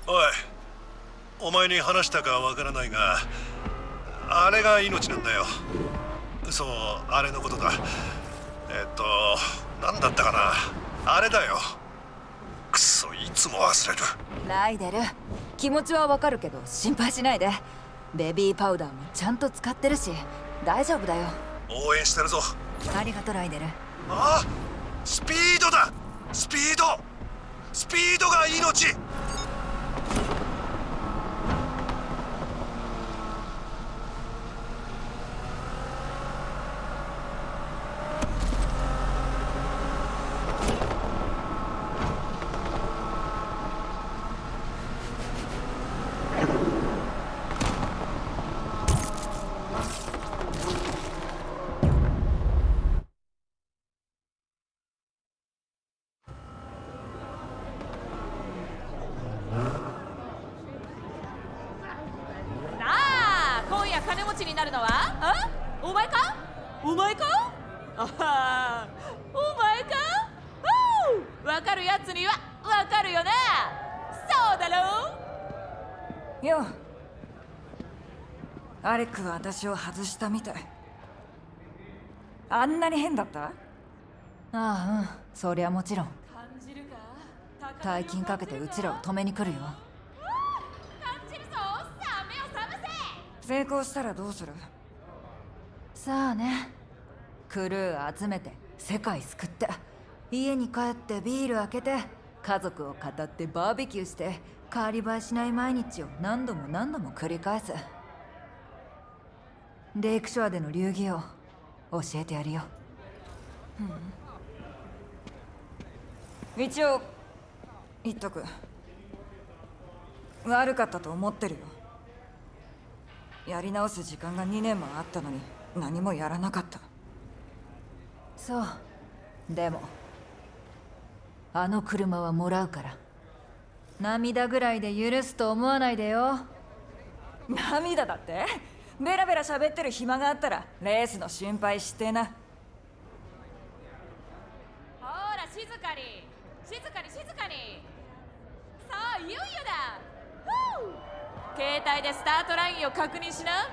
おい、お前に話したかわからないが、あれが命なんだよ。そう、あれのことだ。なんだったかな。あれだよ。くそ、いつも忘れる。ライデル、気持ちはわかるけど心配しないで。ベビーパウダーもちゃんと使ってるし大丈夫だよ。応援してるぞ。ありがとうライデル。あ、スピードだ。スピードが命。金持ちになるのはお前かお前かお前かわかるやつにはわかるよな。そうだろうよ。アレックが私を外したみたい。あんなに変だった？ああ、うん、そりゃもちろん。大金かけてうちらを止めに来るよ。成功したらどうする？さあね。クルー集めて世界救って、家に帰ってビール開けて、家族を語ってバーベキューして、代わり映えしない毎日を何度も繰り返す。レイクショアでの流儀を教えてやるよ。一応言っとく。悪かったと思ってるよ。やり直す時間が2年もあったのに何もやらなかった。そう。でもあの車はもらうから。涙ぐらいで許すと思わないでよ。涙だって？ベラベラ喋ってる暇があったらレースの心配してな。ほら、静かにさあ、いよいよだ。携帯でスタートラインを確認しな。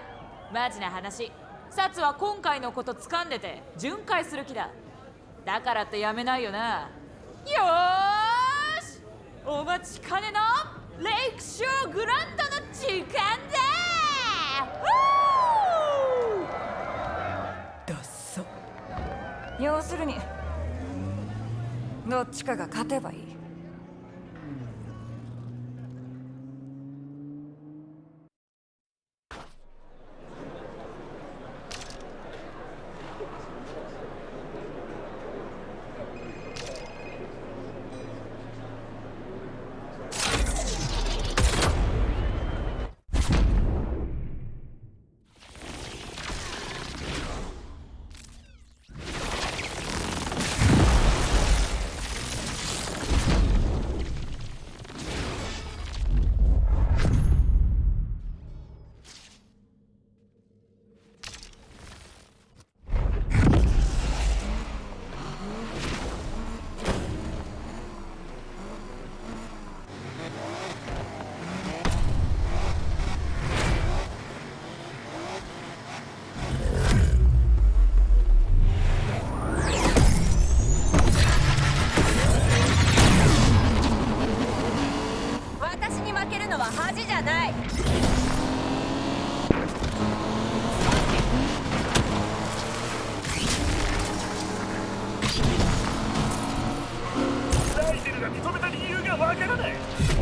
マジな話、サツは今回のこと掴んでて巡回する気だ。だからってやめないよな。よーし、お待ちかねのレイクショーグランドの時間だ。だっそ。要するにどっちかが勝てばいい。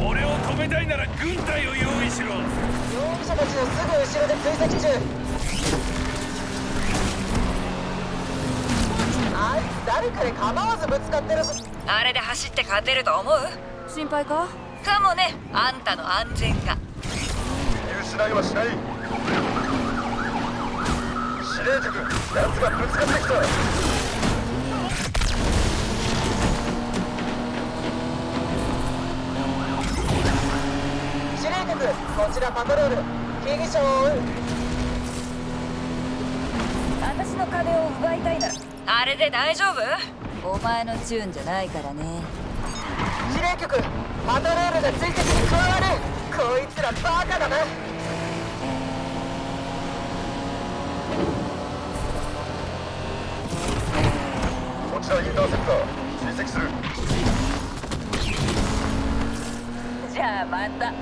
俺を止めたいなら軍隊を用意しろ。容疑者たちのすぐ後ろで追跡中。あいつ誰かに構わずぶつかってるぞ。あれで走って勝てると思う？心配か？かもね。あんたの安全が。見失いはしない。司令塾、奴がぶつかってきた。こちらパトロール、被疑者を追う。私の金を奪いたいならあれで大丈夫？お前のチューンじゃないからね。司令局、パトロールが追跡に加わる。こいつらバカだな。こちらインターセプター追跡する。じゃあまた。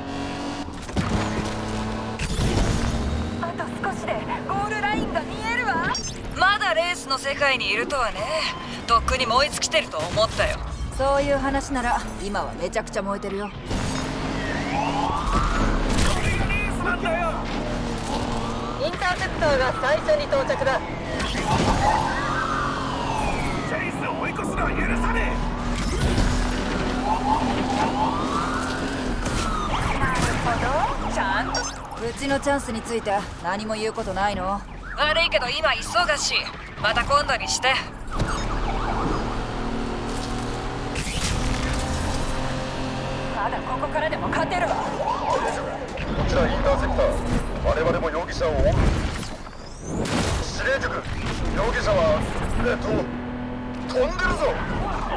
あと少しでゴールラインが見えるわ。まだレースの世界にいるとはね。とっくに燃え尽きてると思ったよ。そういう話なら今はめちゃくちゃ燃えてるよ。これがレースなんだよ。インターセプターが最初に到着だ。チェイスを追い越すのは許さねちゃんとうちのチャンスについて何も言うことないの？悪いけど今忙しい。また今度にして。まだここからでも勝てるわ。こちらインターセプター、我々も容疑者を追う。司令局、容疑者は飛んでるぞ。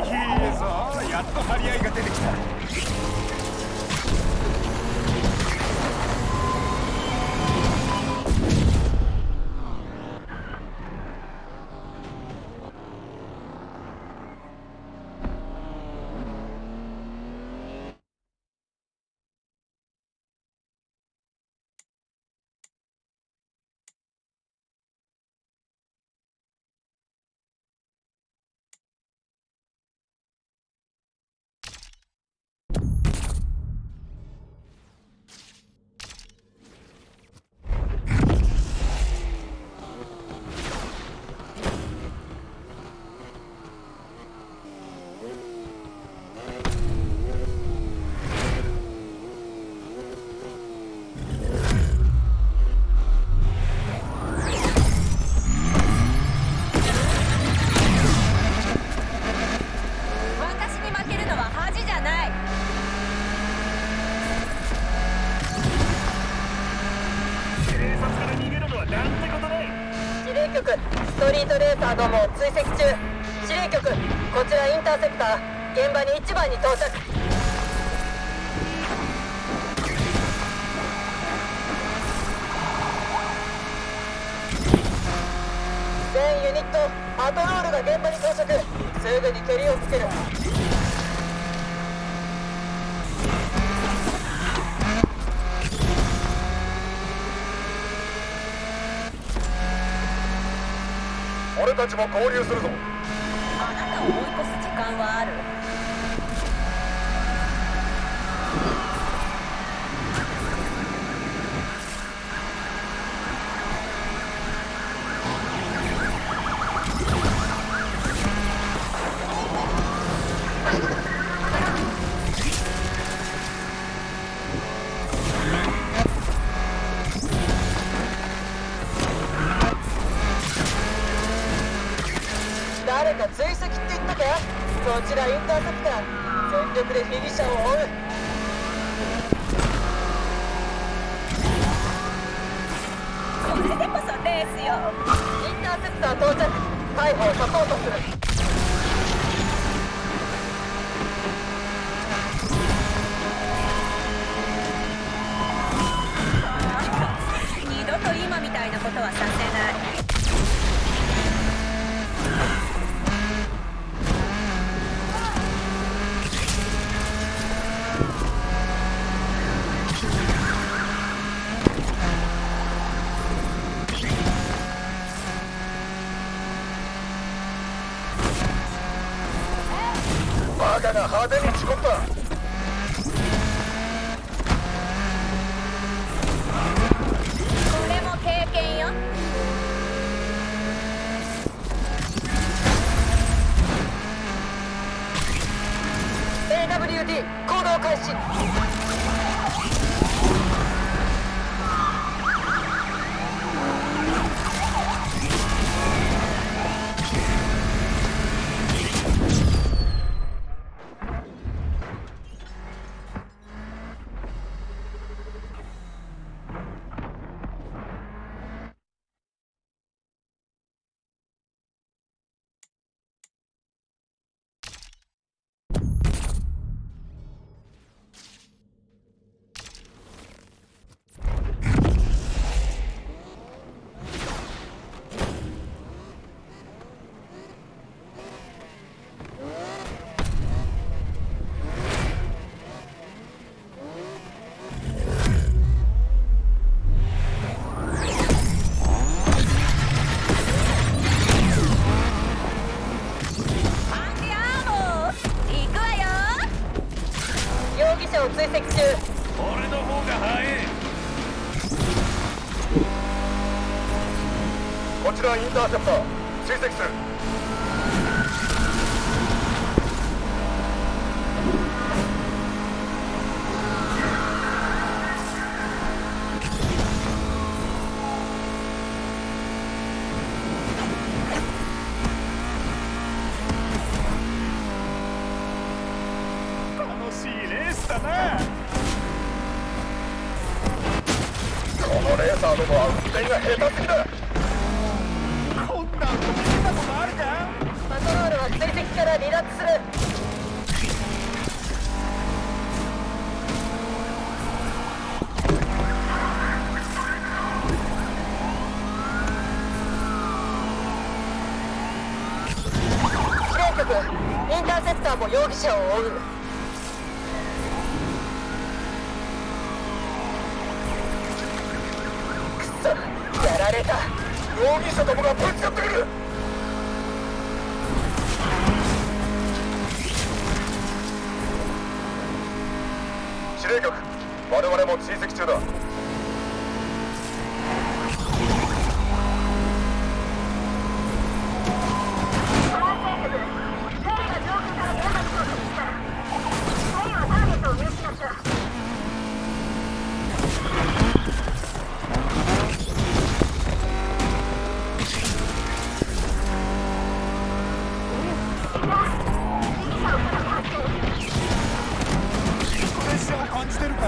え。いいぞ、やっと張り合いが出てきた。ストリートレーサーどもを追跡中。司令局、こちらインターセプター、現場に1番に到着。全ユニット、パトロールが現場に到着。すぐに蹴りをつける。俺たちも合流するぞ。あなたを追い越す時間はある？誰か追跡って言ったか？こちらインターセプター、全力で被疑者を追う。これでこそレースよ。インターセプター到着。逮捕をサポートする。二度と今みたいなことはさせない。バカが派手に事故った。これも経験よ。AWD 行動開始。追跡中。俺の方が早い。こちらインターセプター追跡する。楽しいレースだな。このレーサーどもは運転が下手すぎだ。こんなん見たことあるか。パトロールは追跡から離脱する。司令局、インターセプターも容疑者を追う。くそ、やられた。容疑者どもがぶつかってくる。司令局、我々も追跡中だ。プレッシャーを感じてるか。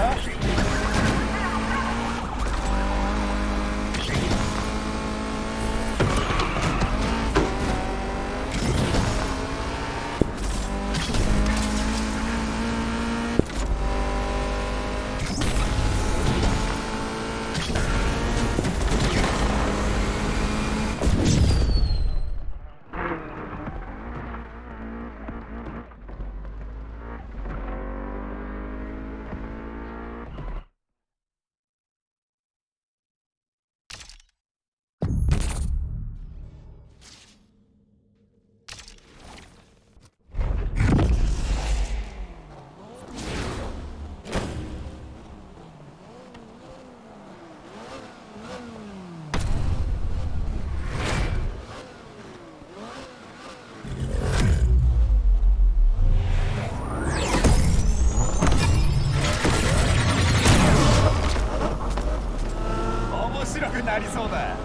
面白くなりそうだ。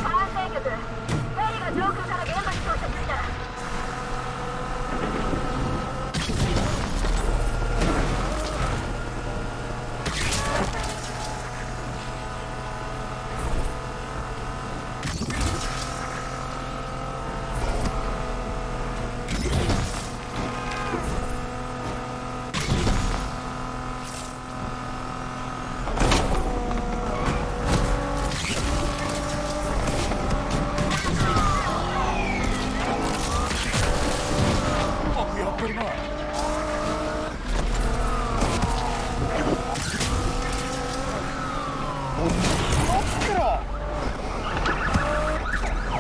管制局、ヘリが上空から現場に到着した。うまくやってるな。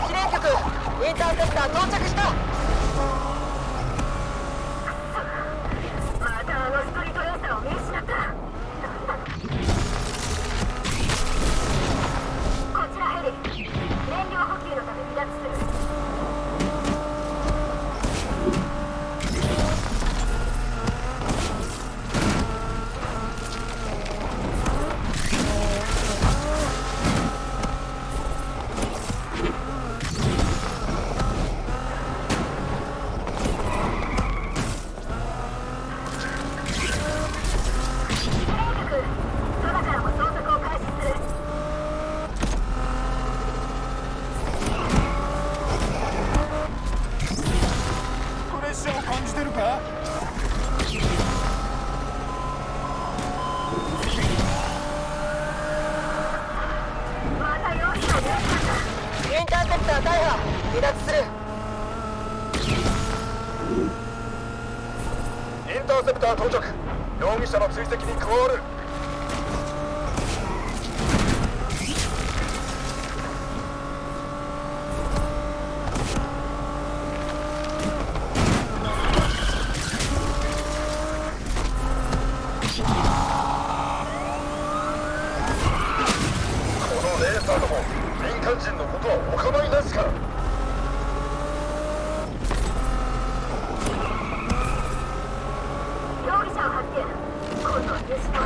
司令局、インターセプター到着した。またあのストリートレーサーを見失った。こちらヘリ、燃料補給のため離脱する。空からも捜索を開始する。プレッシャーを感じてるか。また容疑者を見つかった。インターセプター大破、離脱する。インターセプター到着。容疑者の追跡に加わる。般人のことはお構いなしか。容疑者を発見。今度は入手だ。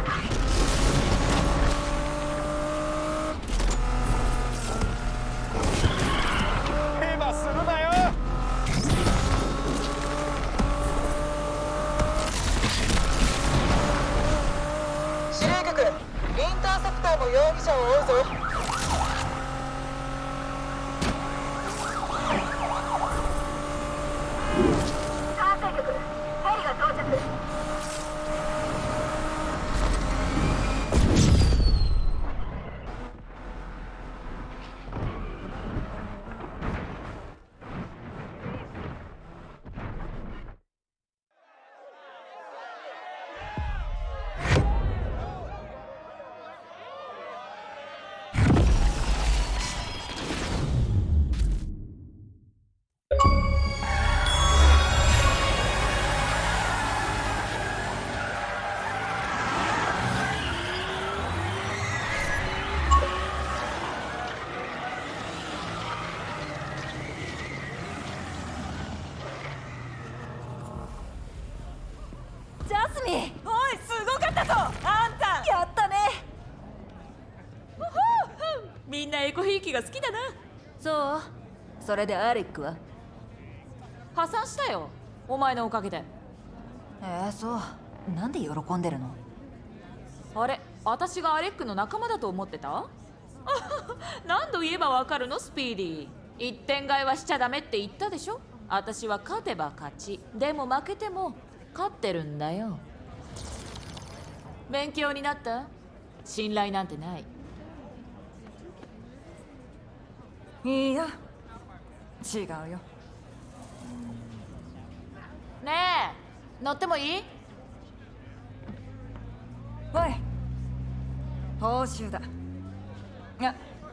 ヘマするなよ。司令局、インターセプターも容疑者を追うぞ。管制局、ヘリが到着。ジャスミン、おい、すごかったぞあんた。やったね。みんなエコひいきが好きだな。そう。それでアレックは？破産したよ、お前のおかげで。そう。なんで喜んでるの？あれ、私がアレックの仲間だと思ってた？何度言えばわかるのスピーディー。一点買いはしちゃダメって言ったでしょ。私は勝てば勝ち、でも負けても勝ってるんだよ。勉強になった？信頼なんてない。いや、違うよ。ねえ、乗ってもいい？おい、報酬だ。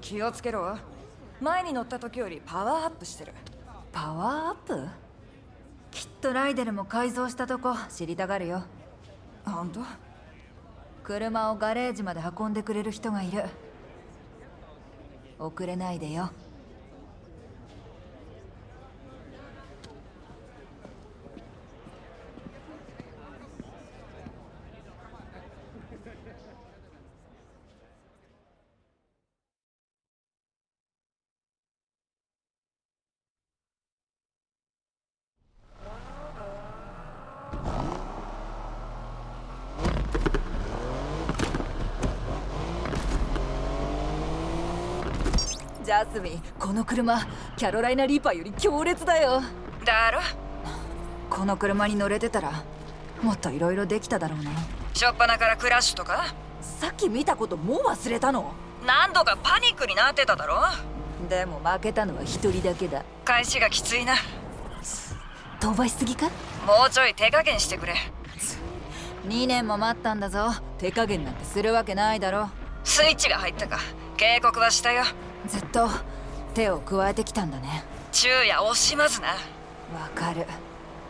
気をつけろ。前に乗った時よりパワーアップしてる。パワーアップ？きっとライデルも改造したとこ知りたがるよ。本当？車をガレージまで運んでくれる人がいる。遅れないでよ。ジャスミン、この車キャロライナ・リーパーより強烈だよ。だろ？この車に乗れてたらもっといろいろできただろうな。しょっぱなからクラッシュとか？さっき見たこともう忘れたの？何度かパニックになってただろ。でも負けたのは一人だけだ。返しがきついな。飛ばしすぎか？もうちょい手加減してくれ。2年も待ったんだぞ。手加減なんてするわけないだろ。スイッチが入ったか。警告はしたよ。ずっと手を加えてきたんだね。昼夜惜しまずな。わかる。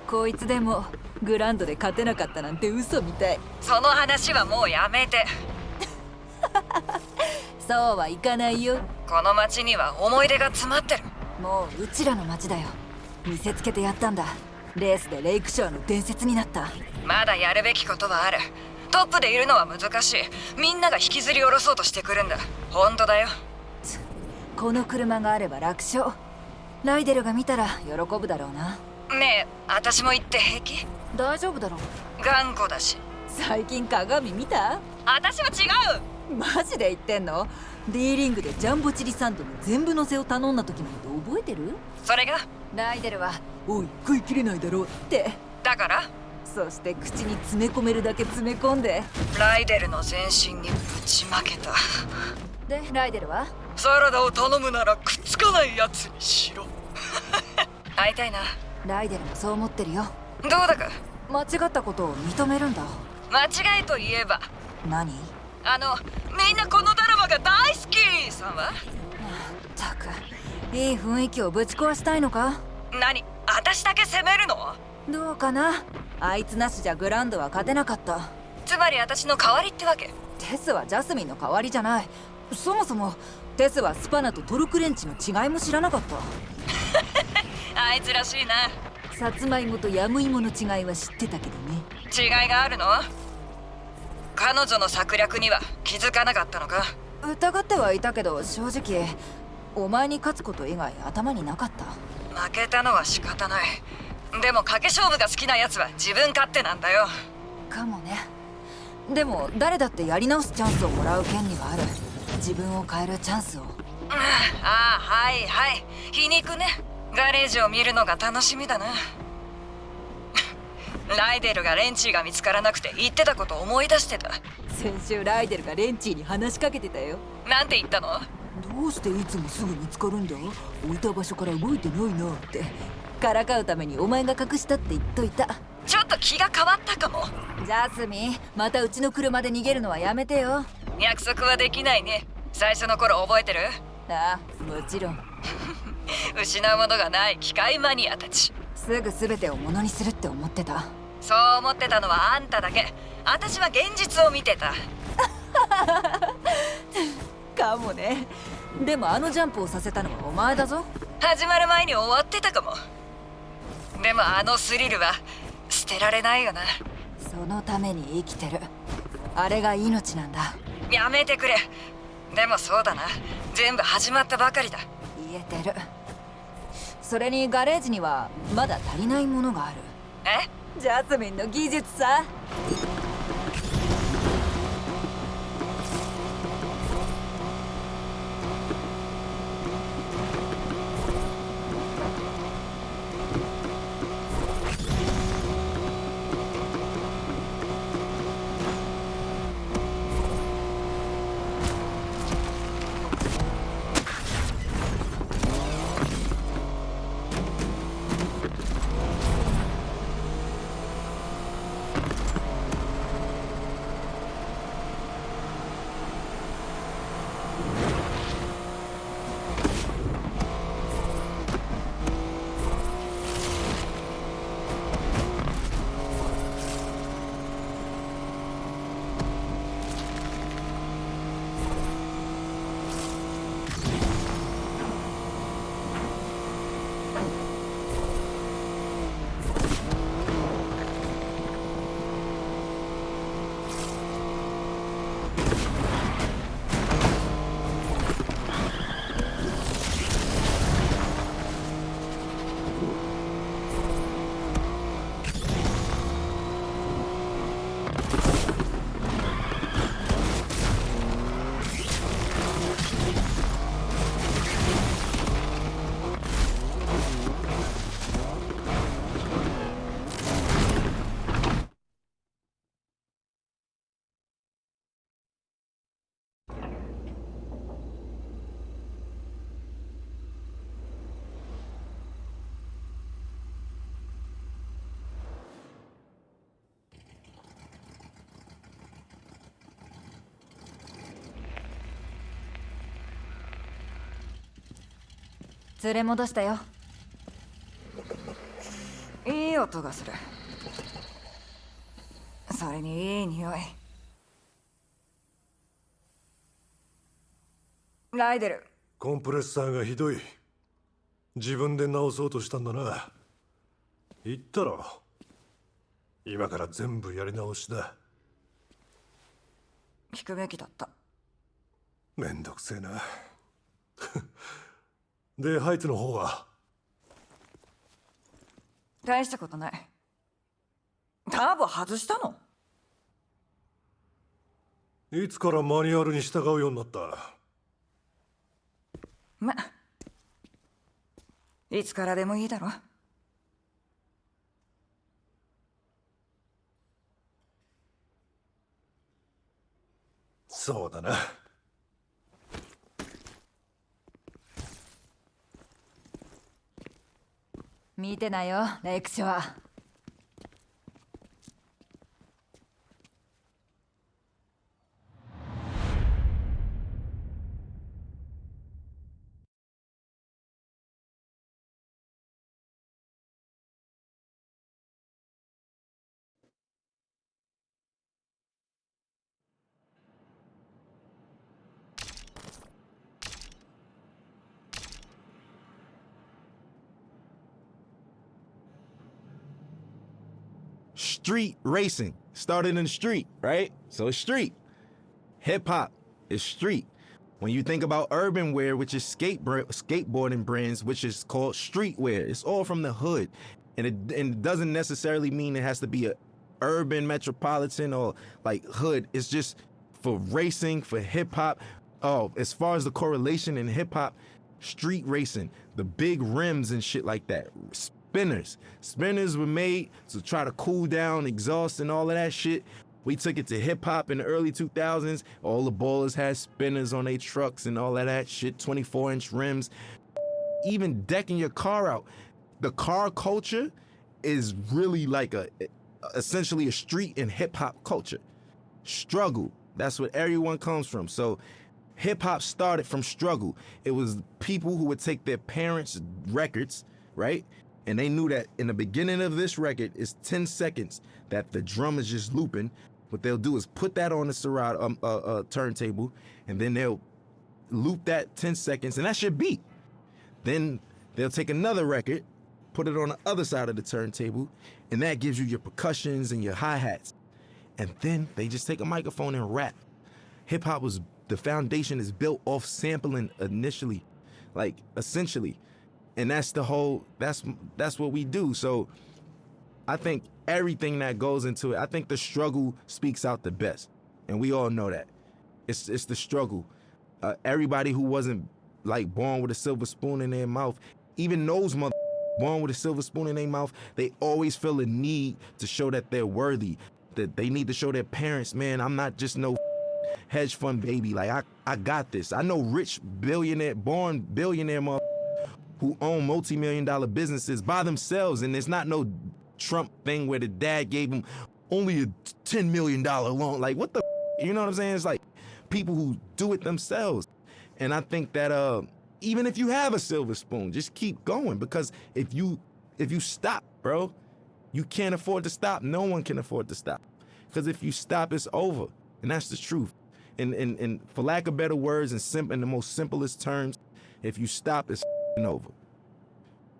こいつでもグランドで勝てなかったなんて嘘みたい。その話はもうやめて。そうはいかないよ。この町には思い出が詰まってる。もううちらの町だよ。見せつけてやったんだ。レースでレイクショアの伝説になった。まだやるべきことはある。トップでいるのは難しい。みんなが引きずり下ろそうとしてくるんだ。本当だよ。この車があれば楽勝。ライデルが見たら喜ぶだろうな。ねえ、私も言って平気？大丈夫だろう。頑固だし。最近鏡見た？私は違う。マジで言ってんの？ D リングでジャンボチリサンドの全部乗せを頼んだ時のこと覚えてる？それが？ライデルは「おい食い切れないだろ」って。だから？そして口に詰め込めるだけ詰め込んでライデルの全身にぶちまけた。でライデルは？サラダを頼むならくっつかないやつにしろ。会いたいな。ライデルもそう思ってるよ。どうだか。間違ったことを認めるんだ。間違いといえば何？みんなこのドラマが大好きさんは？ったくいい雰囲気をぶち壊したいのか？何？私だけ責めるの？どうかな。あいつなしじゃグランドは勝てなかった。つまり私の代わりってわけ？テスはジャスミンの代わりじゃない。そもそもテスはスパナとトルクレンチの違いも知らなかった。あいつらしいな。さつまいもとヤムイモの違いは知ってたけどね。違いがあるの？彼女の策略には気づかなかったのか？疑ってはいたけど、正直お前に勝つこと以外頭になかった。負けたのは仕方ない。でも賭け勝負が好きなやつは自分勝手なんだよ。かもね。でも誰だってやり直すチャンスをもらう権利はある。自分を変えるチャンスを。ああ、はいはい、皮肉ね。ガレージを見るのが楽しみだな。ライデルがレンチーが見つからなくて言ってたことを思い出してた。先週ライデルがレンチーに話しかけてたよ。なんて言ったの？どうしていつもすぐ見つかるんだ？置いた場所から動いてないなって。からかうためにお前が隠したって言っといた。ちょっと気が変わったかも。ジャスミン、またうちの車で逃げるのはやめてよ。約束はできないね。最初の頃覚えてる？ああ、もちろん。失うものがない機械マニアたち。すぐ全てをものにするって思ってた。そう思ってたのはあんただけ。私は現実を見てた。かもね。でもあのジャンプをさせたのはお前だぞ。始まる前に終わってたかも。でもあのスリルは捨てられないよな。そのために生きてる。あれが命なんだ。やめてくれ。でもそうだな、全部始まったばかりだ。言えてる。それにガレージにはまだ足りないものがある。え？ジャスミンの技術さ。連れ戻したよ。いい音がする。それにいい匂い。ライデル。コンプレッサーがひどい。自分で直そうとしたんだな。言ったろ。今から全部やり直しだ。引くべきだった。めんどくせえな。で、ハイツの方は？大したことない。ターボ外したの？いつからマニュアルに従うようになった？ま、いつからでもいいだろ。そうだな。見てなよ、レイクショア。street racing. Started in the street, right? So it's street. Hip hop is street. When you think about urban wear, which is skateboarding brands, which is called streetwear, it's all from the hood. And it doesn't necessarily mean it has to be a urban metropolitan or like hood. It's just for racing, for hip hop. Oh, as far as the correlation in hip hop, street racing, the big rims and shit like that. Spinners. Spinners were made to try to cool down exhaust and all of that shit. We took it to hip hop in the early 2000s. All the ballers had spinners on their trucks and all of that shit, 24-inch rims. Even decking your car out. The car culture is really like essentially a street and hip hop culture. Struggle. That's what everyone comes from. So hip hop started from struggle. It was people who would take their parents' records, right? And they knew that in the beginning of this record is 10 seconds that the drum is just looping. What they'll do is put that on the Serato turntable, and then they'll loop that 10 seconds, and that's your beat. Then they'll take another record, put it on the other side of the turntable, and that gives you your percussions and your hi-hats. And then they just take a microphone and rap. Hip-hop the foundation is built off sampling initially, like essentially. And that's what we do. So I think everything that goes into it, I think the struggle speaks out the best. And we all know that. It's the struggle. Everybody who wasn't like born with a silver spoon in their mouth, even those born with a silver spoon in their mouth, they always feel a need to show that they're worthy, that they need to show their parents, man, I'm not just no hedge fund baby. Like, I got this. I know rich born billionaire who own multi-million-dollar businesses by themselves, and it's not no Trump thing where the dad gave him only a $10 million loan. Like, what the you know what I'm saying? It's like people who do it themselves. And I think that even if you have a silver spoon, just keep going, because if you stop, bro, you can't afford to stop. No one can afford to stop, because if you stop, it's over, and that's the truth. And for lack of better words, in the most simplest terms, if you stop, it's over.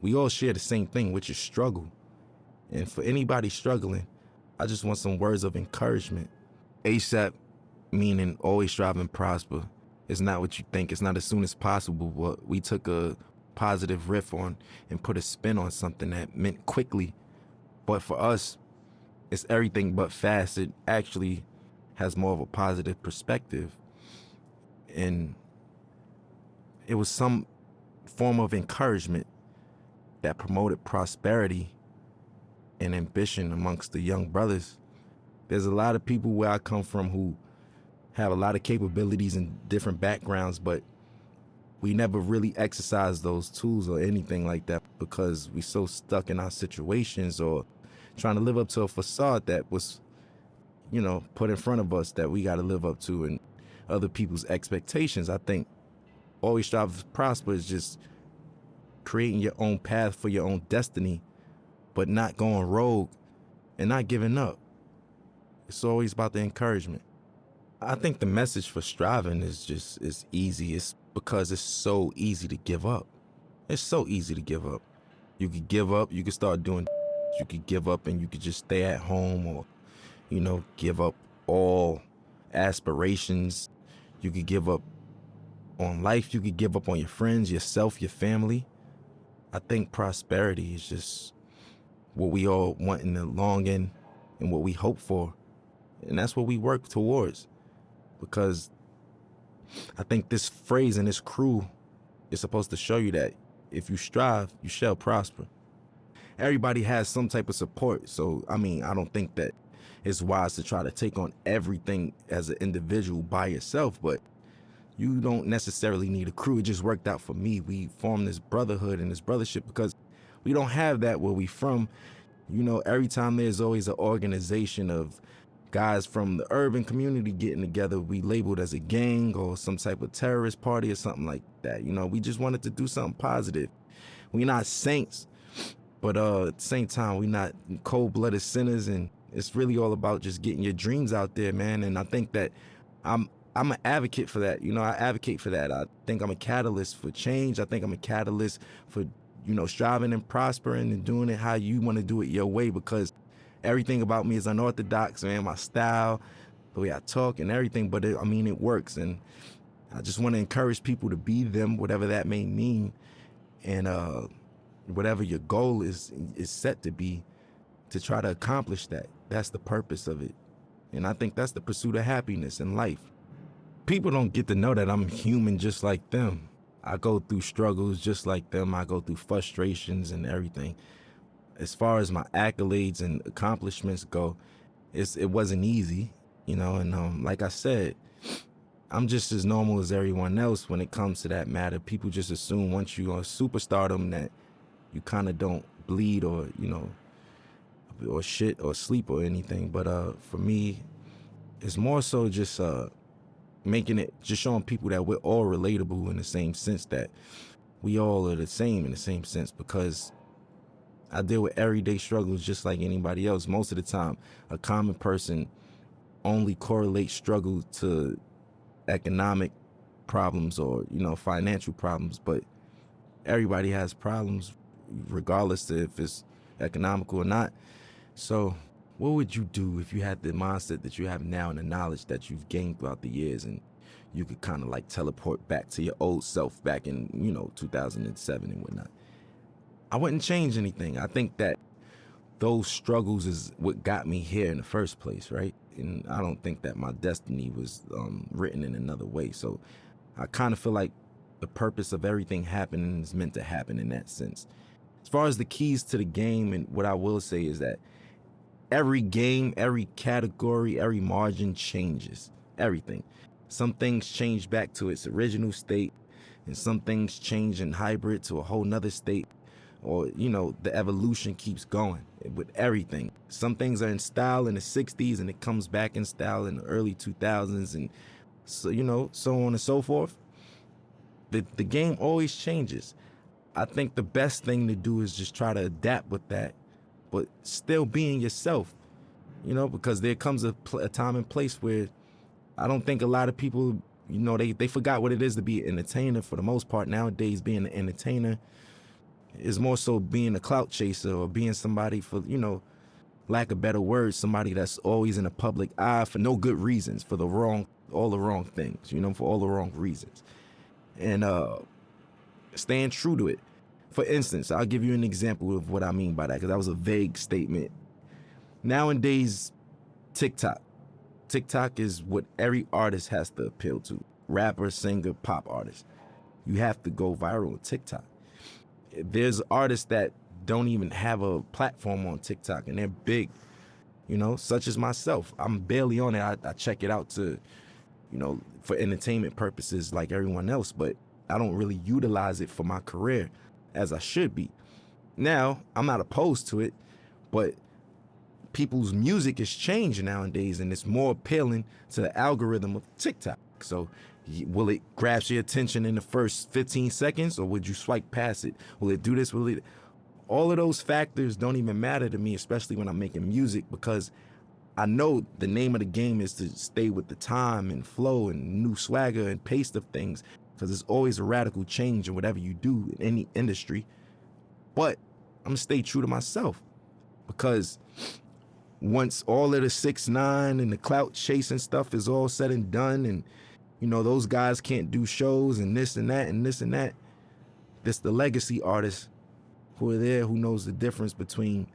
We all share the same thing, which is struggle. And for anybody struggling, I just want some words of encouragement. ASAP, meaning always strive and prosper. It's not what you think. It's not as soon as possible, but we took a positive riff on and put a spin on something that meant quickly. But for us, it's everything but fast. It actually has more of a positive perspective. And it was some form of encouragement that promoted prosperity and ambition amongst the young brothers. There's a lot of people where I come from who have a lot of capabilities and different backgrounds, but we never really exercise those tools or anything like that because we so stuck in our situations or trying to live up to a facade that was, put in front of us that we got to live up to and other people's expectations. I think always strive to prosper is just creating your own path for your own destiny, but not going rogue and not giving up. It's always about the encouragement. I think the message for striving is easy. It's because it's so easy to give up. It's so easy to give up. You could give up, you could start doing, you could give up and you could just stay at home or, give up all aspirations. You could give up on life. You could give up on your friends, yourself, your family. I think prosperity is just what we all want in the long end and what we hope for. And that's what we work towards. Because I think this phrase and this crew is supposed to show you that if you strive, you shall prosper. Everybody has some type of support. So, I don't think that it's wise to try to take on everything as an individual by yourself, but you don't necessarily need a crew. It just worked out for me. We formed this brotherhood and this brothership because we don't have that where we from. Every time there's always an organization of guys from the urban community getting together, we labeled as a gang or some type of terrorist party or something like that. We just wanted to do something positive. We're not saints, but at the same time, we're not cold-blooded sinners, and it's really all about just getting your dreams out there, man. And I think that I'm an advocate for that. I advocate for that. I think I'm a catalyst for change. I think I'm a catalyst for, striving and prospering and doing it how you want to do it your way, because everything about me is unorthodox, man. My style, the way I talk and everything, but it works. And I just want to encourage people to be them, whatever that may mean. And whatever your goal is set to be, to try to accomplish that. That's the purpose of it. And I think that's the pursuit of happiness in life. People don't get to know that I'm human just like them. I go through struggles just like them. I go through frustrations and everything. As far as my accolades and accomplishments go, it wasn't easy, you know, and like I said, I'm just as normal as everyone else when it comes to that matter. People just assume once you're a superstardom that you kind of don't bleed or, you know, or shit or sleep or anything. But for me, it's more so just just showing people that we're all relatable in the same sense, that we all are the same in the same sense, because I deal with everyday struggles just like anybody else. Most of the time, a common person only correlates struggle to economic problems or, you know, financial problems, but everybody has problems regardless of if it's economical or not. So what would you do if you had the mindset that you have now and the knowledge that you've gained throughout the years, and you could kind of like teleport back to your old self back in, you know, 2007 and whatnot? I wouldn't change anything. I think that those struggles is what got me here in the first place, right? And I don't think that my destiny was written in another way. So I kind of feel like the purpose of everything happening is meant to happen in that sense. As far as the keys to the game, and what I will say is that every game, every category, every margin changes. Everything. Some things change back to its original state, and some things change in hybrid to a whole nother state. Or, you know, the evolution keeps going with everything. Some things are in style in the 60s and it comes back in style in the early 2000s, and so, you know, so on and so forth. The game always changes. I think the best thing to do is just try to adapt with that, but still being yourself, you know, because there comes a time and place where I don't think a lot of people, you know, they forgot what it is to be an entertainer for the most part. Nowadays, being an entertainer is more so being a clout chaser, or being somebody, for, you know, lack of better words, somebody that's always in the public eye for no good reasons, for all the wrong things, you know, for all the wrong reasons. And staying true to it. For instance, I'll give you an example of what I mean by that, because that was a vague statement. Nowadays, TikTok is what every artist has to appeal to. Rapper, singer, pop artist. You have to go viral on TikTok. There's artists that don't even have a platform on TikTok, and they're big, you know, such as myself. I'm barely on it. I check it out to, you know, for entertainment purposes like everyone else, but I don't really utilize it for my career as I should be. Now, I'm not opposed to it, but people's music is changing nowadays, and it's more appealing to the algorithm of TikTok. So will it grasp your attention in the first 15 seconds, or would you swipe past it? Will it do this? All of those factors don't even matter to me, especially when I'm making music, because I know the name of the game is to stay with the time and flow and new swagger and pace of things, because there's always a radical change in whatever you do in any industry. But I'm gonna stay true to myself, because once all of the 6ix9ine and the clout chasing stuff is all said and done, and, you know, those guys can't do shows and this and that and this and that, it's the legacy artists who are there, who knows the difference between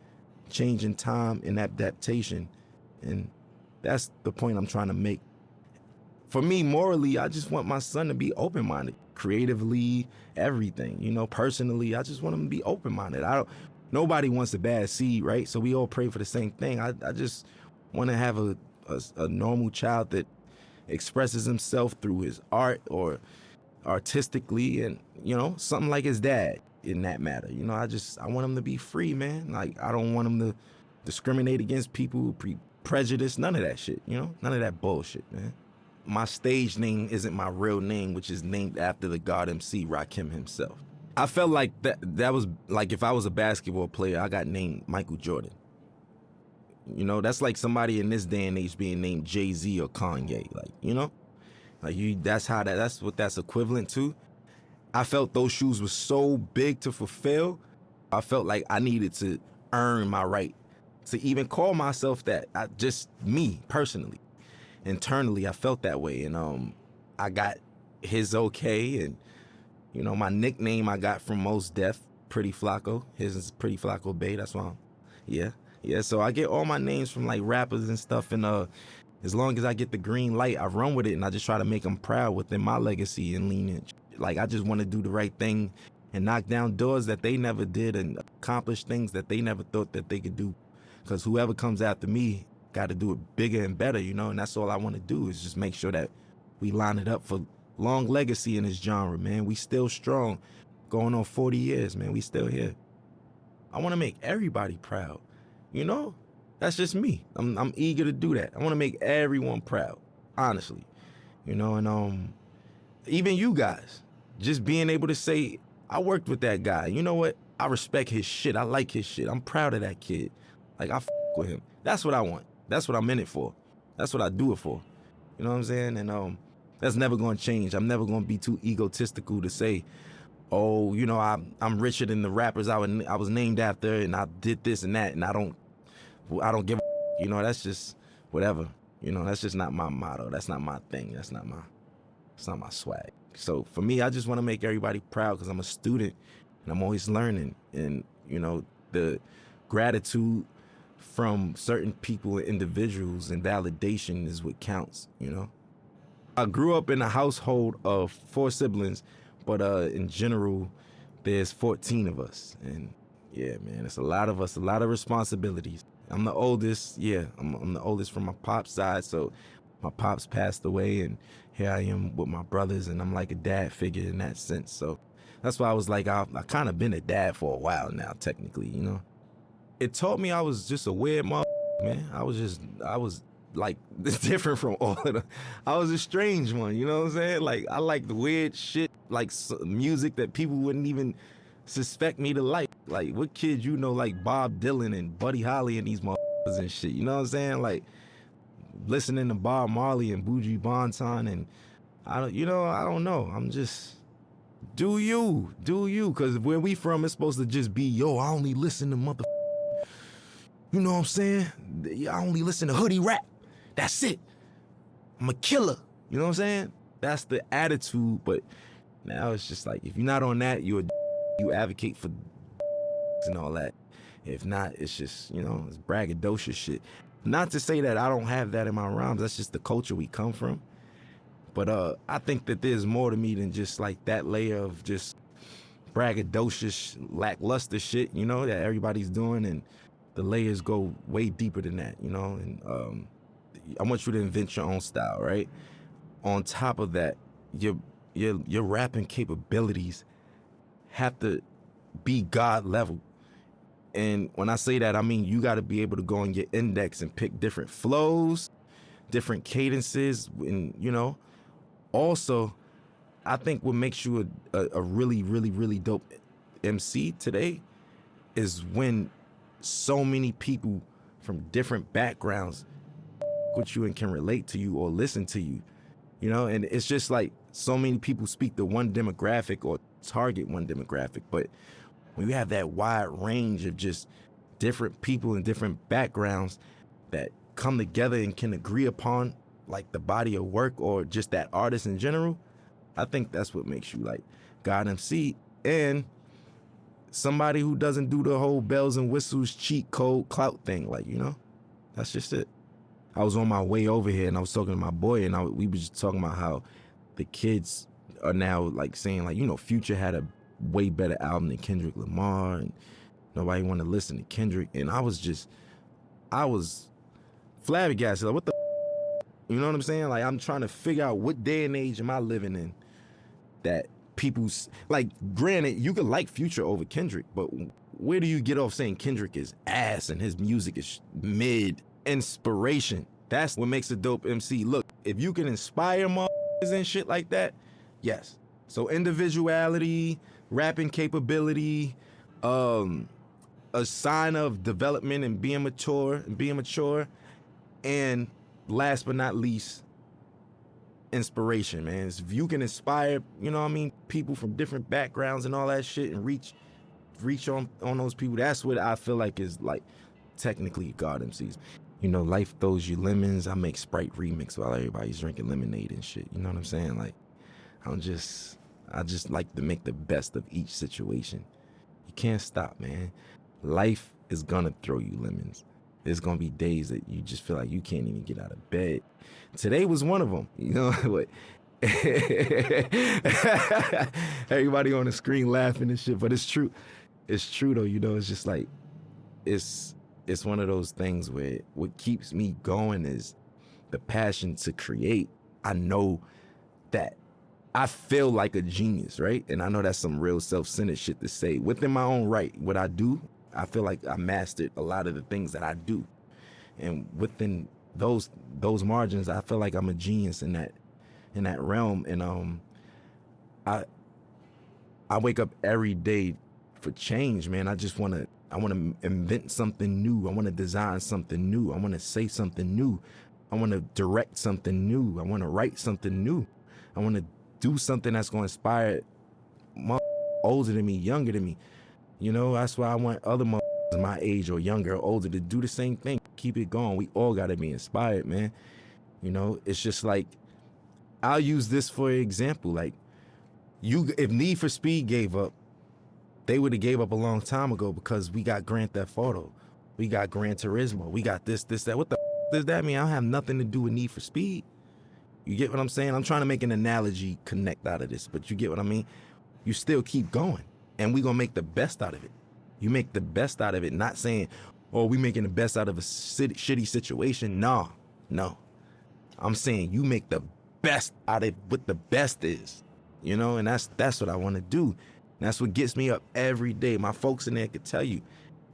changing time and adaptation. And that's the point I'm trying to make. For me, morally, I just want my son to be open-minded, creatively, everything, you know, personally. I just want him to be open-minded. Nobody wants a bad seed, right? So we all pray for the same thing. I just want to have a normal child that expresses himself through his art or artistically, and, you know, something like his dad in that matter. You know, I want him to be free, man. Like, I don't want him to discriminate against people, prejudice, none of that shit, you know? None of that bullshit, man. My stage name isn't my real name, which is named after the God MC, Rakim himself. I felt like that was like, if I was a basketball player, I got named Michael Jordan. You know, that's like somebody in this day and age being named Jay-Z or Kanye, like, you know? Like, that's what that's equivalent to. I felt those shoes were so big to fulfill. I felt like I needed to earn my right to even call myself that. Just me personally, internally, I felt that way, and I got his okay, and my nickname I got from Mos Def, Pretty Flacco. His is Pretty Flacco Bay. That's why. Yeah. So I get all my names from like rappers and stuff, and as long as I get the green light, I run with it, and I just try to make them proud within my legacy and lineage. Like, I just want to do the right thing and knock down doors that they never did and accomplish things that they never thought that they could do. Because whoever comes after me got to do it bigger and better, and that's all I want to do is just make sure that we line it up for long legacy in this genre, man. We still strong, going on 40 years, man. We still here. I want to make everybody proud, That's just me. I'm eager to do that. I want to make everyone proud, honestly, and even you guys, just being able to say, I worked with that guy. You know what? I respect his shit. I like his shit. I'm proud of that kid. Like, I with him. That's what I want. That's what I'm in it for. That's what I do it for. You know what I'm saying? And that's never going to change. I'm never going to be too egotistical to say, oh, I'm richer than the rappers I was named after, and I did this and that, and I don't give a, that's just whatever. That's just not my motto. That's not my thing. It's not my swag. So for me, I just want to make everybody proud because I'm a student and I'm always learning. And, the gratitude from certain people and individuals and validation is what counts, I grew up in a household of 4 siblings, but in general, there's 14 of us. And yeah, man, it's a lot of us, a lot of responsibilities. I'm the oldest. Yeah, I'm the oldest from my pop's side. So my pops passed away, and here I am with my brothers, and I'm like a dad figure in that sense. So that's why I was like, I kind of been a dad for a while now, technically, It taught me I was just a weird man. I was like different from all of them. I was a strange one, you know what I'm saying? Like, I like the weird shit, like music that people wouldn't even suspect me to like. Like, what kid like Bob Dylan and Buddy Holly and these motherfuckers and shit, you know what I'm saying? Like, listening to Bob Marley and Buju Banton, and I don't know. I'm just, do you, because where we from, it's supposed to just be, I only listen to you know what I'm saying? I only listen to hoodie rap. That's it. I'm a killer. You know what I'm saying? That's the attitude. But now it's just like, if you're not on that, you advocate for and all that. If not, it's just, it's braggadocious shit. Not to say that I don't have that in my rhymes. That's just the culture we come from. But I think that there's more to me than just like that layer of just braggadocious, lackluster shit, that everybody's doing. And the layers go way deeper than that, and I want you to invent your own style, right? On top of that, your rapping capabilities have to be God level. And when I say that, I mean you got to be able to go on your index and pick different flows, different cadences, and also, I think what makes you a really, really, really dope MC today is when so many people from different backgrounds with you and can relate to you or listen to you, and it's just like so many people speak to one demographic or target one demographic, but when you have that wide range of just different people and different backgrounds that come together and can agree upon like the body of work or just that artist in general, I think that's what makes you like God MC and somebody who doesn't do the whole bells and whistles, cheat code, clout thing. Like, that's just it. I was on my way over here and I was talking to my boy and we were just talking about how the kids are now like saying like, Future had a way better album than Kendrick Lamar and nobody wanted to listen to Kendrick. And I was flabbergasted. Like, what the you know what I'm saying? Like, I'm trying to figure out what day and age am I living in that people's, like, granted, you could like Future over Kendrick, but where do you get off saying Kendrick is ass and his music is mid? Inspiration. That's what makes a dope MC. Look, if you can inspire motherfuckers and shit like that, yes. So individuality, rapping capability, a sign of development and being mature, and last but not least, inspiration, man. If you can inspire, people from different backgrounds and all that shit and reach on those people, that's what I feel like is like technically God MCs. You know, life throws you lemons. I make Sprite remix while everybody's drinking lemonade and shit. You know what I'm saying? Like, I just like to make the best of each situation. You can't stop, man. Life is gonna throw you lemons. There's gonna be days that you just feel like you can't even get out of bed. Today was one of them. You know what? Everybody on the screen laughing and shit, but it's true. It's true though. You know, it's just like it's one of those things where what keeps me going is the passion to create. I know that I feel like a genius, right? And I know that's some real self-centered shit to say. Within my own right, what I do, I feel like I mastered a lot of the things that I do. And within those margins, I feel like I'm a genius in that realm. And I wake up every day for change, man. I want to invent something new. I want to design something new. I want to say something new. I want to direct something new. I want to write something new. I want to do something that's going to inspire older than me, younger than me. You know, that's why I want other my age or younger or older to do the same thing. Keep it going. We all got to be inspired, man. You know, it's just like, I'll use this for example. Like, if Need for Speed gave up, they would have gave up a long time ago because we got Grand Theft Auto. We got Gran Turismo. We got this, that. What the does that mean? I don't have nothing to do with Need for Speed. You get what I'm saying? I'm trying to make an analogy connect out of this, but you get what I mean? You still keep going, and we gonna make the best out of it. You make the best out of it, not saying, oh, we making the best out of a shitty situation. No. I'm saying you make the best out of what the best is, you know? And that's what I want to do. And that's what gets me up every day. My folks in there could tell you,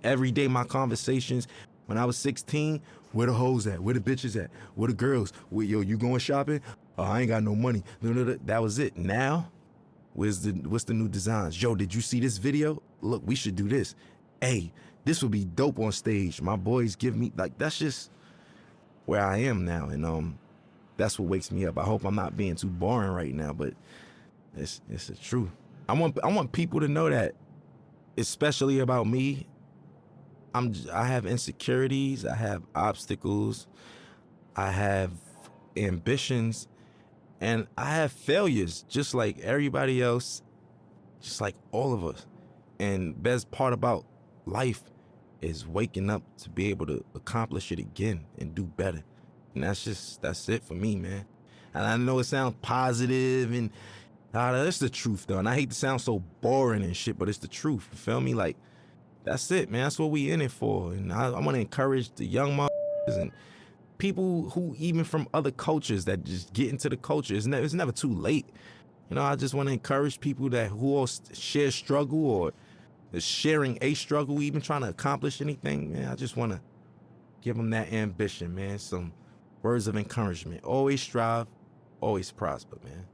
every day my conversations, when I was 16, where the hoes at? Where the bitches at? Where the girls? Yo, you going shopping? Oh, I ain't got no money. That was it. Now, what's the new designs? Yo, did you see this video? Look, we should do this. Hey, this would be dope on stage. My boys give me, like, that's just where I am now. And that's what wakes me up. I hope I'm not being too boring right now, but it's the truth. I want people to know that, especially about me, I have insecurities, I have obstacles, I have ambitions, and I have failures, just like everybody else, just like all of us. And best part about life is waking up to be able to accomplish it again and do better. And that's it for me, man. And I know it sounds positive and that's the truth though. And I hate to sound so boring and shit, but it's the truth. You feel me? Like, that's it, man. That's what we in it for. And I want to encourage the young motherfuckers and people who even from other cultures that just get into the culture. It's never too late. You know, I just want to encourage people who all share struggle or is sharing a struggle, even trying to accomplish anything, man. I just want to give them that ambition, man. Some words of encouragement. Always strive, always prosper, man.